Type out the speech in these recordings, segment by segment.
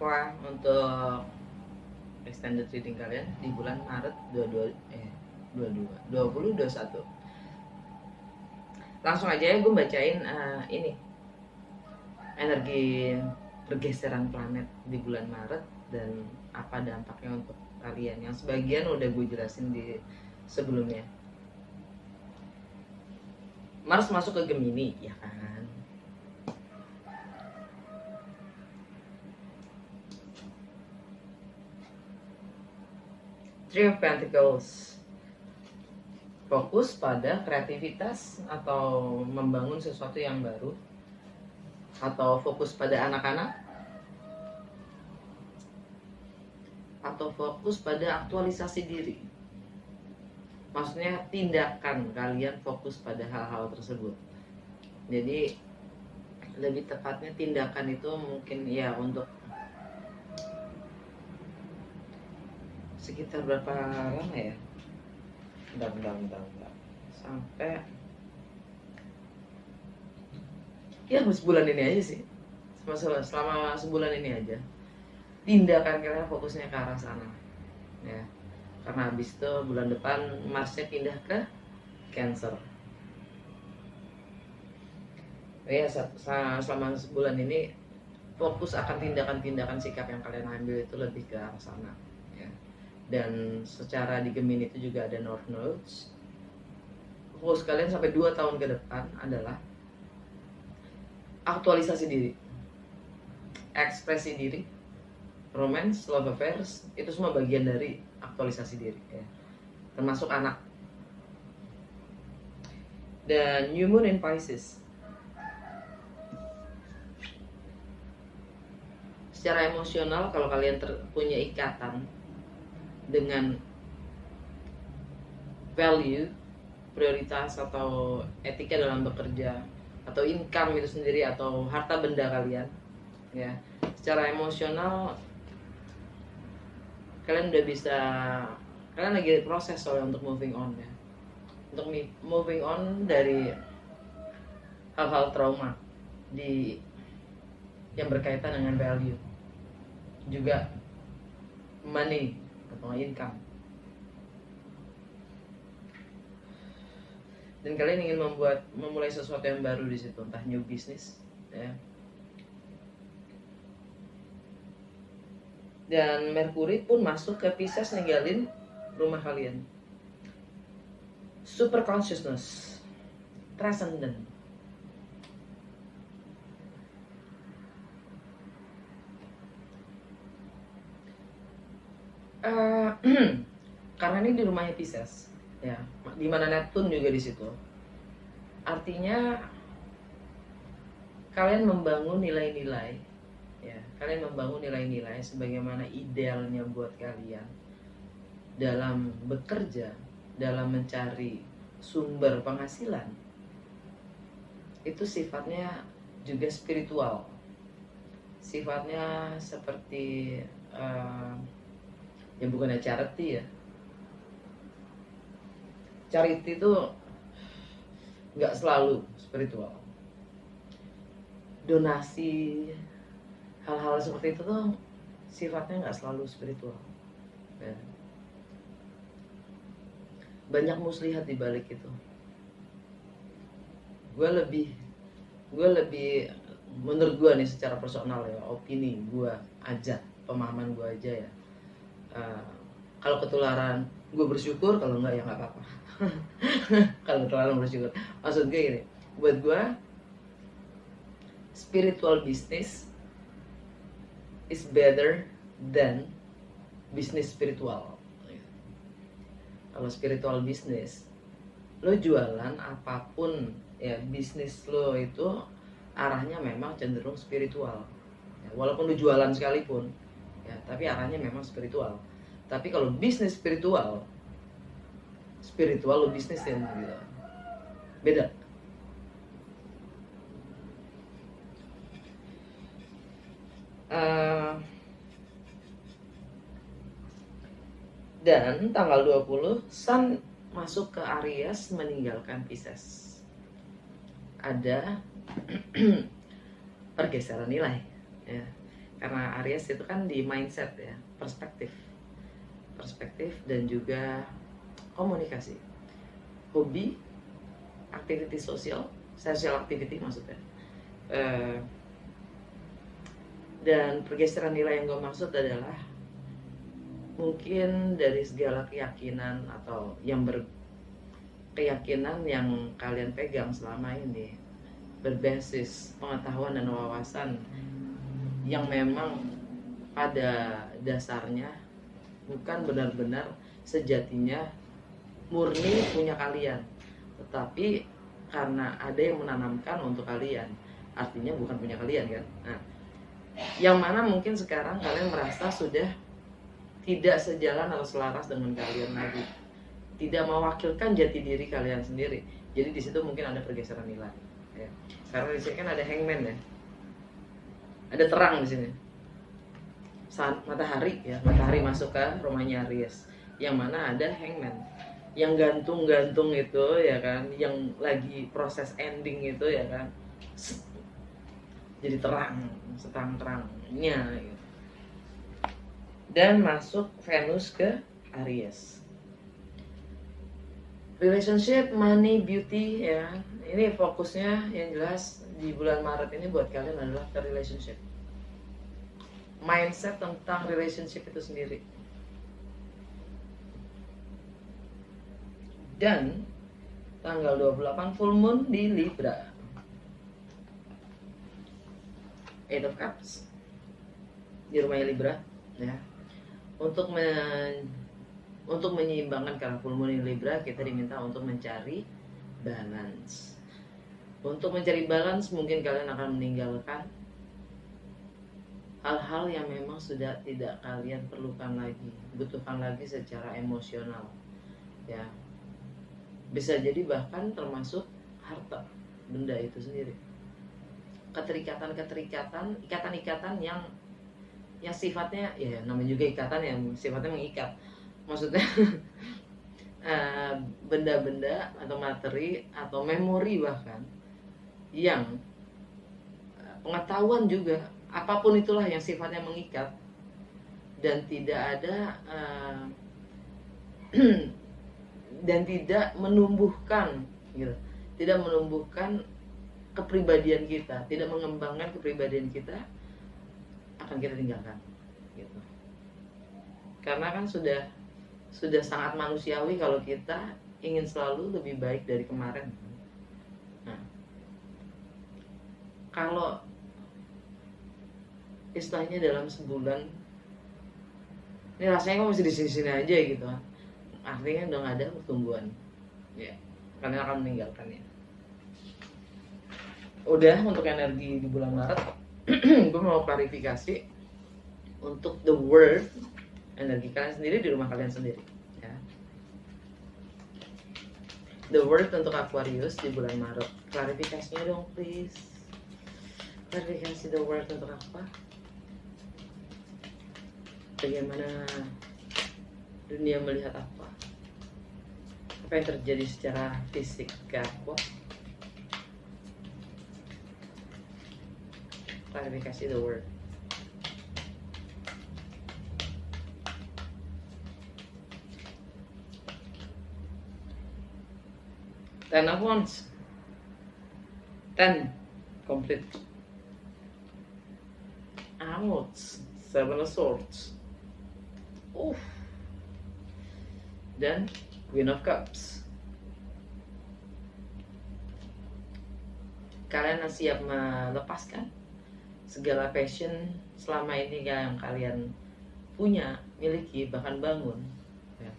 luck untuk extended reading kalian di bulan Maret 2021. Langsung aja ya gue bacain ini energi pergeseran planet di bulan Maret dan apa dampaknya untuk kalian, yang sebagian udah gue jelasin di sebelumnya. Mars masuk ke Gemini, ya kan? Three of Pentacles, fokus pada kreativitas atau membangun sesuatu yang baru, atau fokus pada anak-anak, atau fokus pada aktualisasi diri. Maksudnya tindakan kalian fokus pada hal-hal tersebut. Jadi lebih tepatnya tindakan itu mungkin ya untuk sekitar berapa lama ya? Bentar. Sampai ya sebulan ini aja sih. Selama sebulan ini aja. Tindakan kalian fokusnya ke arah sana. Ya. Karena habis itu bulan depan Marsnya pindah ke Cancer. Ya, selama sebulan ini fokus akan tindakan-tindakan sikap yang kalian ambil itu lebih ke arah sana. Ya. Dan secara di Gemini itu juga ada North Nodes. Fokus kalian sampai 2 tahun ke depan adalah aktualisasi diri, ekspresi diri, romance, love affairs, itu semua bagian dari aktualisasi diri ya. Termasuk anak. Dan New Moon in Pisces, secara emosional kalau kalian punya ikatan dengan value, prioritas atau etika dalam bekerja atau income itu sendiri atau harta benda kalian ya, secara emosional kalian udah bisa, kalian lagi proses soalnya untuk moving on ya, untuk moving on dari hal-hal trauma yang berkaitan dengan value, juga money atau income. Dan kalian ingin memulai sesuatu yang baru di situ, entah new business ya. Dan Merkuri pun masuk ke Pisces, ninggalin rumah kalian. Super consciousness, transcendent. Karena ini di rumahnya Pisces, ya, di mana Neptune juga di situ. Artinya kalian membangun nilai-nilai, ya, kalian membangun nilai-nilai sebagaimana idealnya buat kalian dalam bekerja, dalam mencari sumber penghasilan. Itu sifatnya juga spiritual, sifatnya seperti ya bukannya charity ya. Charity itu nggak selalu spiritual. Donasi, hal-hal seperti itu tuh sifatnya nggak selalu spiritual. Ya. Banyak muslihat di balik itu. Gue lebih menurut gue nih secara personal ya, opini gue aja, pemahaman gue aja ya. Kalau ketularan gue bersyukur, kalau enggak ya nggak apa-apa. Kalau ketularan bersyukur, maksud gue gini, buat gue spiritual business is better than business spiritual. Kalau spiritual business, lo jualan apapun ya, bisnis lo itu arahnya memang cenderung spiritual ya, walaupun lo jualan sekalipun ya, tapi arahnya memang spiritual. Tapi kalau bisnis spiritual lo bisnisin gitu, beda. Dan tanggal 20 Sun masuk ke Aries, meninggalkan Pisces. Ada pergeseran nilai ya. Karena Aries itu kan di mindset ya, perspektif dan juga komunikasi, hobi, activity social activity maksudnya. Dan pergeseran nilai yang gue maksud adalah mungkin dari segala keyakinan atau keyakinan yang kalian pegang selama ini berbasis pengetahuan dan wawasan yang memang pada dasarnya bukan benar-benar sejatinya murni punya kalian, tetapi karena ada yang menanamkan untuk kalian, artinya bukan punya kalian kan. Nah, yang mana mungkin sekarang kalian merasa sudah tidak sejalan atau selaras dengan kalian lagi, tidak mewakilkan jati diri kalian sendiri. Jadi di situ mungkin ada pergeseran nilai ya. Karena di sini kan ada hangman ya, ada terang di sini, saat matahari ya, matahari masuk ke rumahnya Aries, yang mana ada hangman yang gantung-gantung itu ya kan, yang lagi proses ending itu ya kan, jadi terang, seterang-terangnya gitu. Dan masuk Venus ke Aries, relationship, money, beauty ya. Ini fokusnya yang jelas di bulan Maret ini buat kalian adalah ke relationship, mindset tentang relationship itu sendiri. Dan tanggal 28 full moon di Libra, Eight of Cups di rumahnya Libra ya. Untuk menyeimbangkan, karena full moon di Libra kita diminta untuk mencari balance. Untuk mencari balance mungkin kalian akan meninggalkan hal-hal yang memang sudah tidak kalian perlukan lagi, butuhkan lagi secara emosional ya. Bisa jadi bahkan termasuk harta benda itu sendiri, ikatan-ikatan yang sifatnya ya, namanya juga ikatan yang sifatnya mengikat, maksudnya benda-benda atau materi atau memori bahkan yang pengetahuan juga, apapun itulah yang sifatnya mengikat dan tidak ada dan tidak menumbuhkan gitu, tidak menumbuhkan kepribadian kita, tidak mengembangkan kepribadian kita, akan kita tinggalkan gitu. Karena kan sudah sangat manusiawi kalau kita ingin selalu lebih baik dari kemarin. Nah, kalau istilahnya dalam sebulan ini rasanya kok masih di sini-sini aja gitu, artinya udah nggak ada pertumbuhan ya, kalian akan meninggalkannya. Udah, untuk energi di bulan Maret gue mau klarifikasi untuk the word, energi kalian sendiri di rumah kalian sendiri ya. The word untuk Aquarius di bulan Maret, klarifikasinya dong please. Klarifikasi the word untuk apa, bagaimana dunia melihat apa yang terjadi secara fisik ke aku. Klarifikasi the word. Ten of Wands, 10 complete. Out, 7 of Swords. Dan Queen of Cups. Kalian siap melepaskan segala passion selama ini yang kalian punya, miliki, bahkan bangun ya.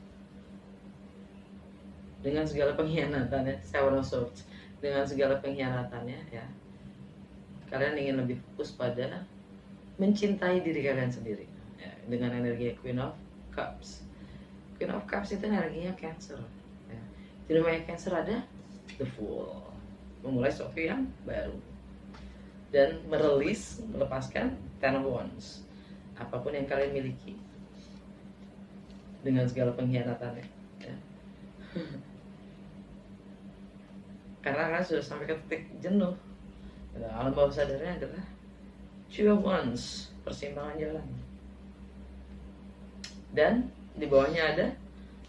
Dengan segala pengkhianatannya, Seven of Swords, dengan segala pengkhianatannya ya, kalian ingin lebih fokus pada mencintai diri kalian sendiri ya, dengan energi Queen of Cups. Queen of Cups itu energinya Cancer ya. Di rumahnya Cancer ada The Fool, memulai sesuatu yang baru dan melepaskan Ten of Wands, apapun yang kalian miliki dengan segala pengkhianatannya ya. Karena kalian sudah sampai ke titik jenuh. Alam bawah sadarnya adalah Two of Wands, persimpangan jalan. Dan di bawahnya ada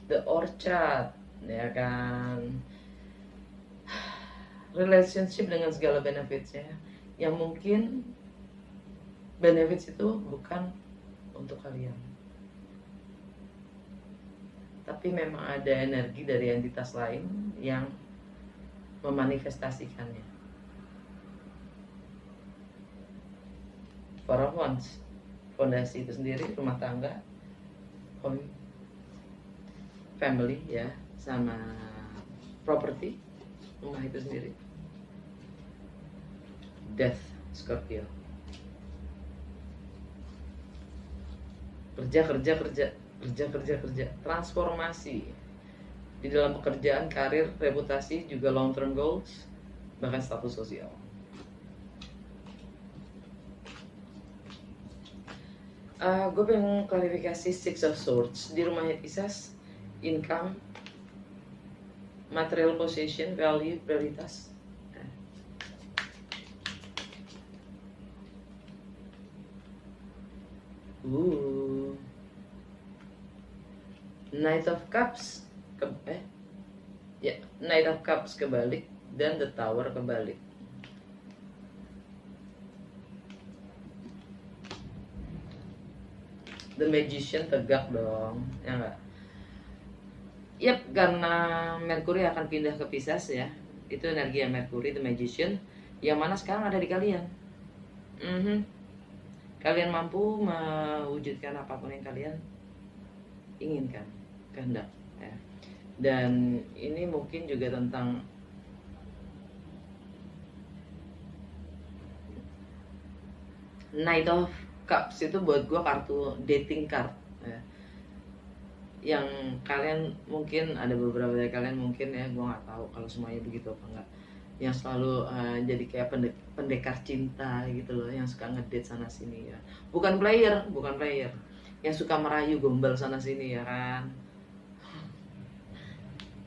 The Orchard, ya kan. Relationship dengan segala benefitsnya, yang mungkin benefits itu bukan untuk kalian, tapi memang ada energi dari entitas lain yang memanifestasikannya. Four of Wands, fondasi itu sendiri, rumah tangga, home, family ya, sama property, rumah itu sendiri. Death, Scorpio. Kerja, transformasi di dalam pekerjaan, karir, reputasi, juga long term goals, bahkan status sosial. Gue pengen klarifikasi Six of Swords di rumahnya Pisces. Income, material possession, value, prioritas. Knight of Cups Knight of Cups kebalik dan The Tower kebalik. The Magician tegak dong, ya enggak? Yap, karena Mercury akan pindah ke Pisces ya. Itu energi yang Mercury, The Magician, yang mana sekarang ada di kalian. Kalian mampu mewujudkan apapun yang kalian inginkan, kehendak ya. Dan ini mungkin juga tentang Knight of Cups itu buat gue kartu dating card ya. Yang kalian mungkin, ada beberapa dari kalian mungkin ya, gue nggak tahu kalau semuanya begitu apa enggak, yang selalu jadi kayak pendekar cinta gitu loh, yang suka ngedate sana sini ya, bukan player, yang suka merayu gombal sana sini ya kan.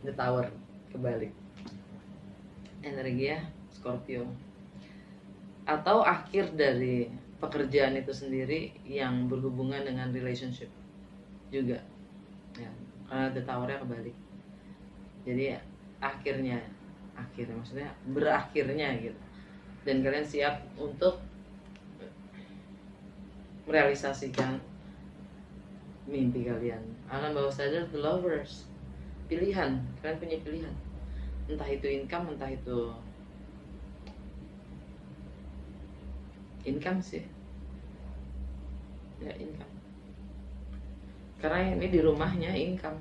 The Tower kebalik, energi ya Scorpio, atau akhir dari pekerjaan itu sendiri yang berhubungan dengan relationship juga ya, karena The Tower-nya kebalik. Jadi akhirnya maksudnya berakhirnya gitu, dan kalian siap untuk merealisasikan mimpi kalian. Alam bawah sadar, The Lovers, pilihan, kalian punya pilihan, entah itu income, entah itu income sih ya, income, karena ini di rumahnya income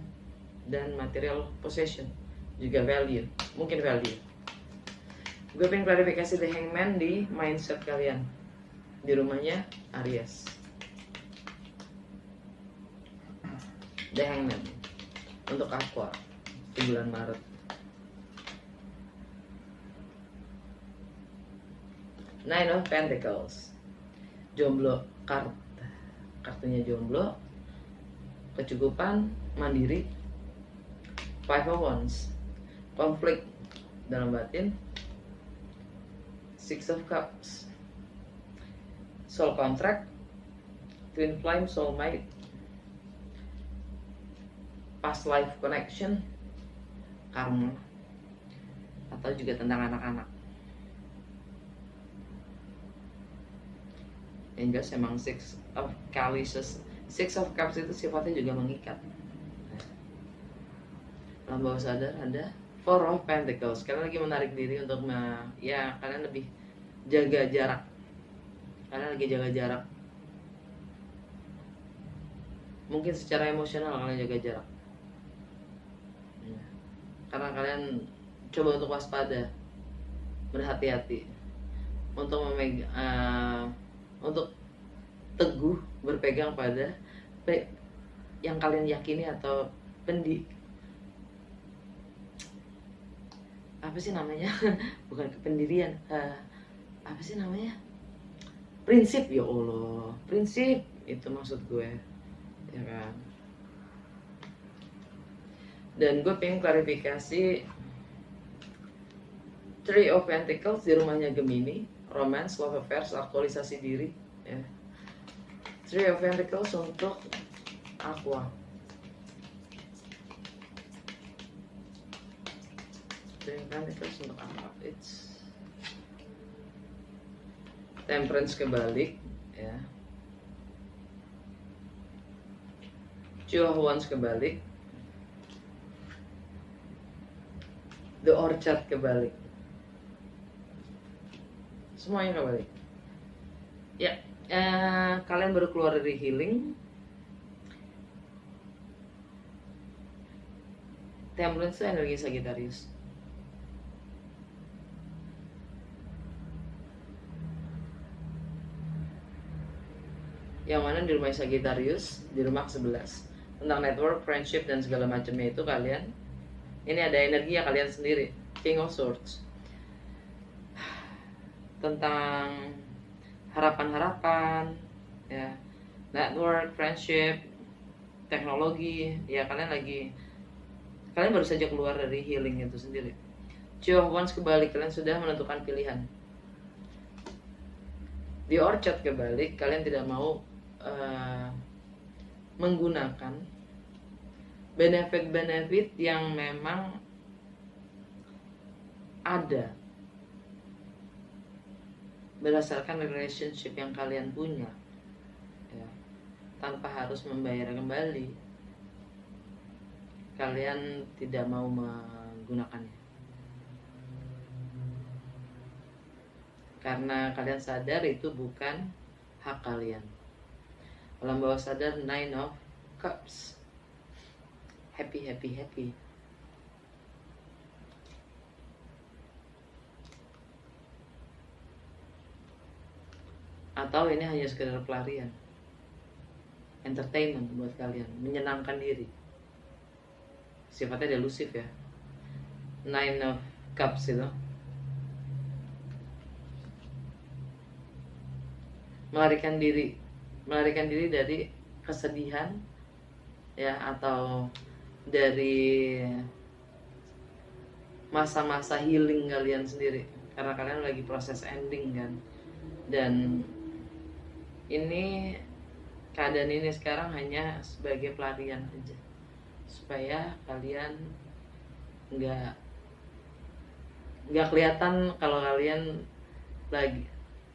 dan material possession, juga value, mungkin value. Gue pengen klarifikasi The Hangman di mindset kalian di rumahnya Aries. The Hangman untuk Aqua di bulan Maret. Nine of Pentacles, jomblo, kartunya jomblo, kecukupan, mandiri. Five of Wands, konflik dalam batin. Six of Cups, soul contract, twin flame, soulmate, past life connection, karma, atau juga tentang anak-anak. Enggak, emang Six of Cups itu sifatnya juga mengikat. Alam bawah sadar ada Four of Pentacles. Kalian lagi menarik diri untuk ya kalian lebih jaga jarak. Kalian lagi jaga jarak. Mungkin secara emosional kalian jaga jarak. Ya. Karena kalian coba untuk waspada, berhati-hati, untuk untuk teguh berpegang pada yang kalian yakini atau apa sih namanya bukan kependirian, apa sih namanya, prinsip, ya Allah, prinsip itu maksud gue ya kan. Dan gue pengen klarifikasi Three of Pentacles di rumahnya Gemini, romance, love affairs, aktualisasi diri, ya. Three of Pentacles untuk Aqua. Three of Pentacles untuk Aqua. It's Temperance kebalik, ya. Two of Wands kebalik. The Orchard kebalik. Semuanya kebalik. Ya, kalian baru keluar dari healing. Temperance itu energi Sagittarius. Yang mana di rumah Sagittarius, di rumah 11, tentang network, friendship, dan segala macamnya itu kalian, ini ada energi ya kalian sendiri. King of Swords, tentang harapan-harapan, ya, network, friendship, teknologi, ya kalian baru saja keluar dari healing itu sendiri. Two of Wands kebalik, kalian sudah menentukan pilihan. The Orchard kebalik, kalian tidak mau menggunakan benefit-benefit yang memang ada berdasarkan relationship yang kalian punya, ya, tanpa harus membayar kembali. Kalian tidak mau menggunakannya karena kalian sadar itu bukan hak kalian. Alam bawah sadar, Nine of Cups. Happy, happy, happy. Atau ini hanya sekedar pelarian, entertainment buat kalian, menyenangkan diri. Sifatnya delusif ya. Nine of Cups itu melarikan diri dari kesedihan, ya, atau dari masa-masa healing kalian sendiri, karena kalian lagi proses ending kan. Dan ini, keadaan ini sekarang hanya sebagai pelarian aja, supaya kalian nggak kelihatan kalau kalian lagi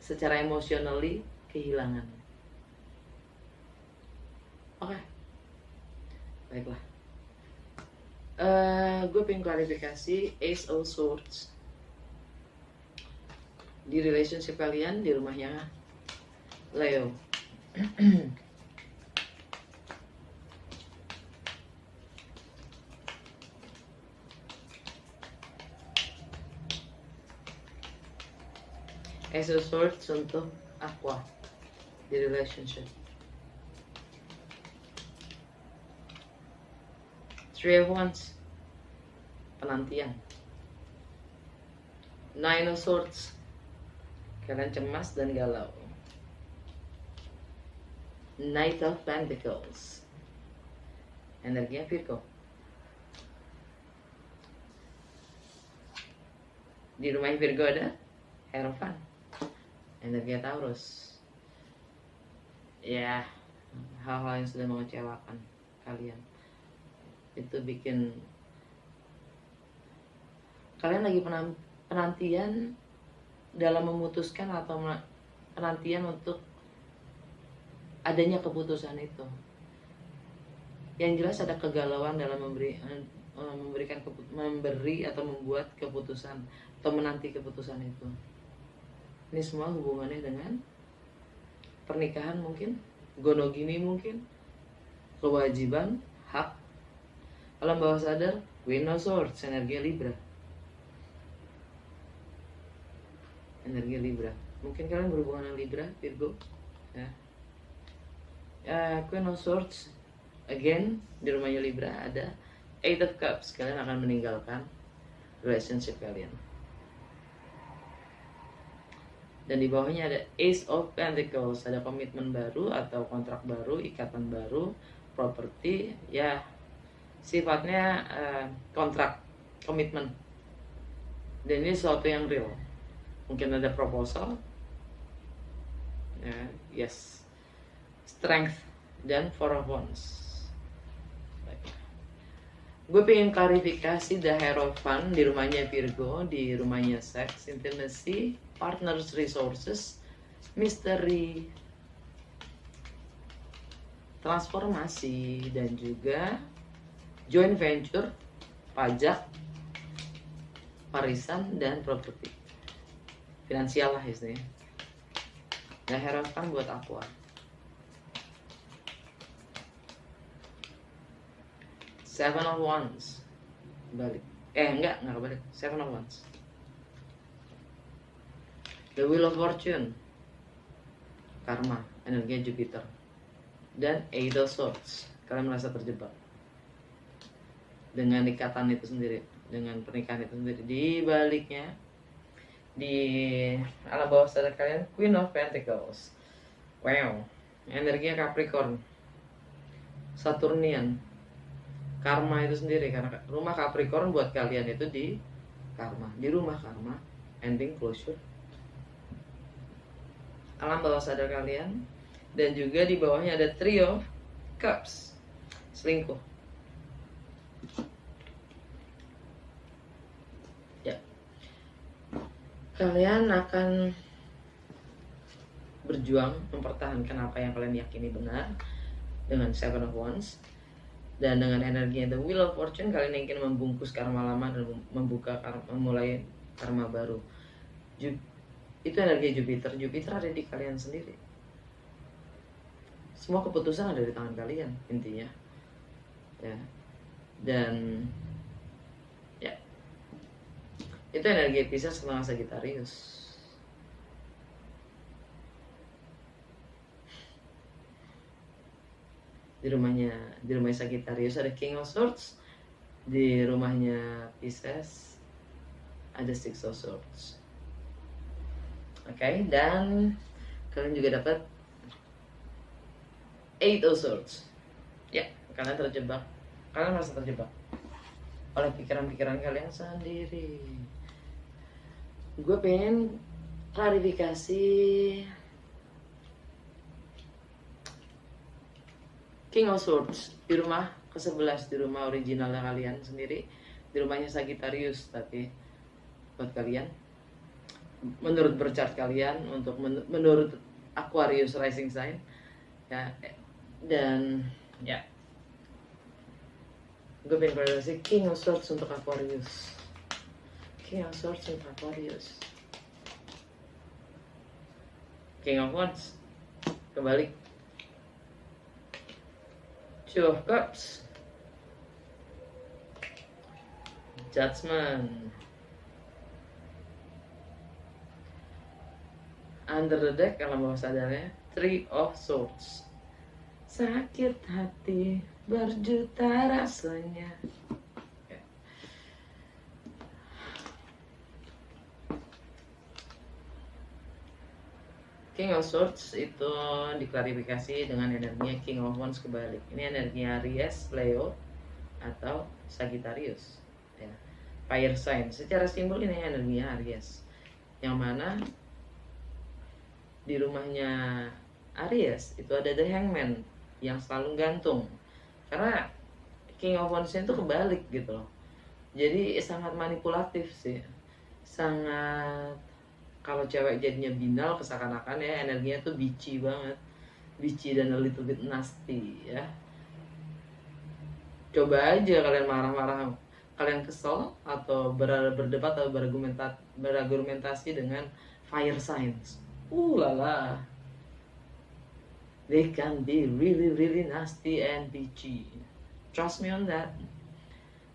secara emotionally kehilangan. Oke, baiklah. Gue pengen klarifikasi Ace of Swords di relationship kalian di rumahnya Leo. Ace of Swords untuk Aqua di relationship. Three of Wands, penantian. Nine of Swords, kalian cemas dan galau. Knight of Pentacles, energinya Virgo. Di rumah Virgo ada Hierophant, energinya Taurus. Ya, hal-hal yang sudah mengecewakan kalian itu bikin kalian lagi penantian dalam memutuskan atau penantian untuk adanya keputusan itu. Yang jelas ada kegalauan dalam memberi atau membuat keputusan atau menanti keputusan itu. Ini semua hubungannya dengan pernikahan mungkin, gonogini mungkin, kewajiban, hak. Alam bawah sadar, Queen of Swords, energi Libra. Energi Libra. Mungkin kalian berhubungan dengan Libra, Virgo, ya. Queen of Swords, again di rumahnya Libra ada Eight of Cups. Kalian akan meninggalkan relationship kalian. Dan di bawahnya ada Ace of Pentacles, ada komitmen baru atau kontrak baru, ikatan baru, properti, ya sifatnya kontrak, komitmen. Dan ini sesuatu yang real. Mungkin ada proposal, ya, yes, strength dan four of wands. Gue pengen klarifikasi the Hierophant di rumahnya Virgo, di rumahnya sex, intimacy, partners, resources, misteri, transformasi, dan juga joint venture, pajak, warisan, dan properti. Finansial lah istilahnya. The Hierophant buat Aqua. Seven of Wands balik, enggak kebalik. Seven of Wands, the Wheel of Fortune, karma, energi Jupiter, dan Eight of Swords. Kalian merasa terjebak dengan ikatan itu sendiri, dengan pernikahan itu sendiri. Di baliknya, di alam bawah sadar kalian, Queen of Pentacles. Wow, energinya Capricorn, Saturnian, karma itu sendiri. Karena rumah Capricorn buat kalian itu di karma, di rumah karma, ending, closure, alam bawah sadar kalian. Dan juga di bawahnya ada Three of Cups, selingkuh. Ya, kalian akan berjuang mempertahankan apa yang kalian yakini benar dengan Seven of Wands. Dan dengan energi The Wheel of Fortune, kalian ingin membungkus karma lama dan memulai karma baru. Itu energi Jupiter. Jupiter ada di kalian sendiri. Semua keputusan ada di tangan kalian intinya. Ya. Dan ya, itu energi Pisces setengah Sagittarius. Di rumah Sagittarius ada King of Swords, di rumahnya Pisces ada Six of Swords. Oke, dan kalian juga dapat Eight of Swords. Ya, kalian terjebak. Kalian merasa terjebak oleh pikiran-pikiran kalian sendiri. Gue pengen klarifikasi King of Swords di rumah ke-11, di rumah originalnya kalian sendiri, di rumahnya Sagittarius. Tapi buat kalian, menurut berchart kalian, untuk menurut Aquarius rising sign, ya, dan ya, gue pengen klarifikasi King of Swords untuk Aquarius. King of Swords untuk Aquarius. King of Wands kebalik. Two of Cups, Judgment, under the deck alam bawah sadarnya Three of Swords. Sakit hati berjuta rasanya. King of Swords itu diklarifikasi dengan energinya King of Wands kebalik. Ini energinya Aries, Leo, atau Sagittarius. Ya. Fire sign. Secara simbol ini energinya Aries. Yang mana di rumahnya Aries itu ada The Hangman yang selalu gantung. Karena King of Wands itu kebalik gitu loh. Jadi sangat manipulatif sih. Sangat, kalau cewek jadinya binal, keseakan-akan ya energinya tuh bitchy banget, bitchy dan a little bit nasty ya. Coba aja kalian marah-marah, kalian kesel atau berdebat atau berargumentasi dengan fire signs, lala, they can be really really nasty and bitchy, trust me on that.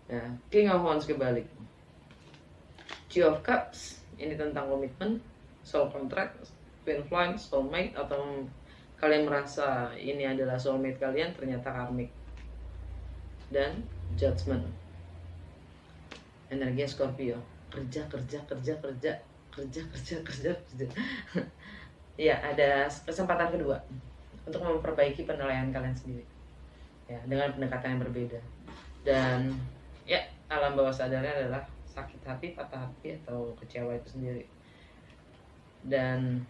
Ya, King of Wands kebalik. Two of Cups ini tentang komitmen, soul contract, twin flame, soulmate, atau kalian merasa ini adalah soulmate kalian, ternyata karmic. Dan Judgment, energi Scorpio, kerja. Ya, ada kesempatan kedua untuk memperbaiki penilaian kalian sendiri ya, dengan pendekatan yang berbeda. Dan ya, alam bawah sadarnya adalah sakit hati, patah hati, atau kecewa itu sendiri. Dan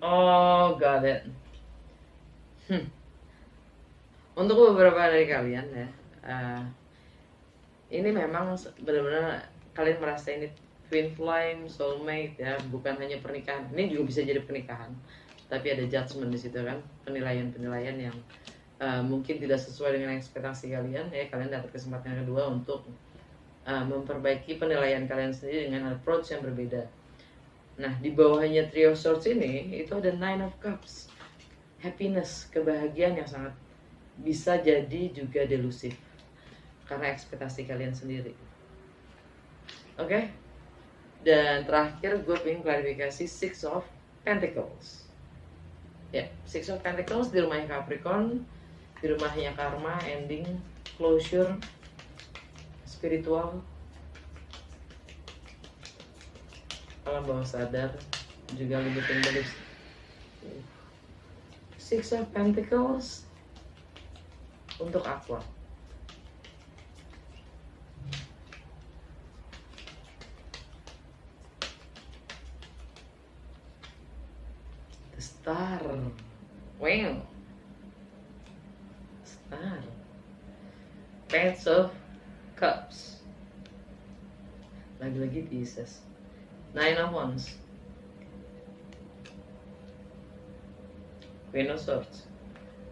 Oh, got it. Untuk beberapa dari kalian ya, ini memang benar-benar kalian merasa ini twin flame, soulmate ya, bukan hanya pernikahan. Ini juga bisa jadi pernikahan, tapi ada judgment di situ kan, penilaian-penilaian yang mungkin tidak sesuai dengan ekspektasi kalian ya. Kalian dapat kesempatan yang kedua untuk memperbaiki penilaian kalian sendiri dengan approach yang berbeda. Nah, di bawahnya Three of Swords ini itu ada Nine of Cups, happiness, kebahagiaan yang sangat bisa jadi juga delusif karena ekspektasi kalian sendiri. Oke? Dan terakhir gue pengen klarifikasi Six of Pentacles. Ya, Six of Pentacles di rumahnya Capricorn, di rumahnya karma, ending, closure, spiritual, alam bawah sadar, juga limiting beliefs. Six of Pentacles untuk Aqua. The Star. Wow. Star. Page of Cups. Lagi-lagi Pisces. Nine of Wands. Queen of Swords.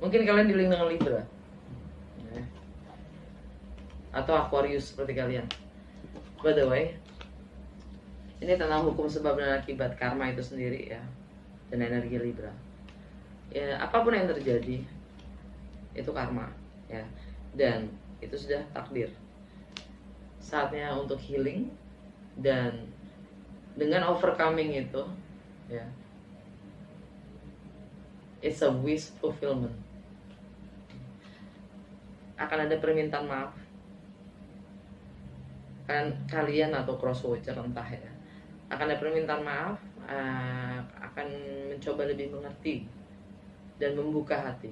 Mungkin kalian dealing dengan Libra atau Aquarius seperti kalian. By the way, ini tentang hukum sebab dan akibat karma itu sendiri ya, dan energi Libra. Ya, apapun yang terjadi itu karma ya, dan itu sudah takdir. Saatnya untuk healing, dan dengan overcoming itu ya, it's a wish fulfillment. Akan ada permintaan maaf kan kalian atau crosswatcher entah ya, akan ada permintaan maaf, akan mencoba lebih mengerti dan membuka hati.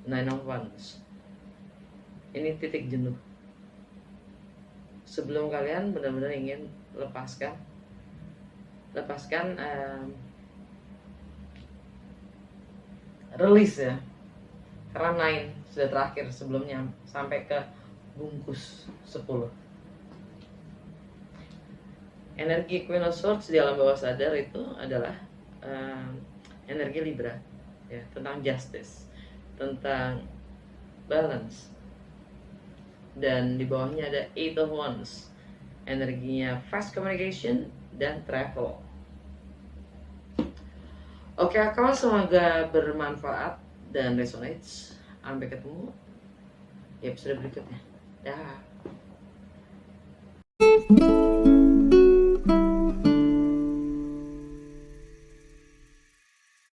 Nine of Wands ini titik jenuh. Sebelum kalian benar-benar ingin lepaskan release ya, karena nine sudah terakhir sebelumnya sampai ke bungkus 10. Energi Queen of Swords di alam bawah sadar itu adalah energi Libra ya, tentang justice, tentang balance. Dan di bawahnya ada Eight of Wands, energinya fast communication dan travel. Oke, akal, semoga bermanfaat dan resonates. Sampai ketemu di episode berikutnya. Dah.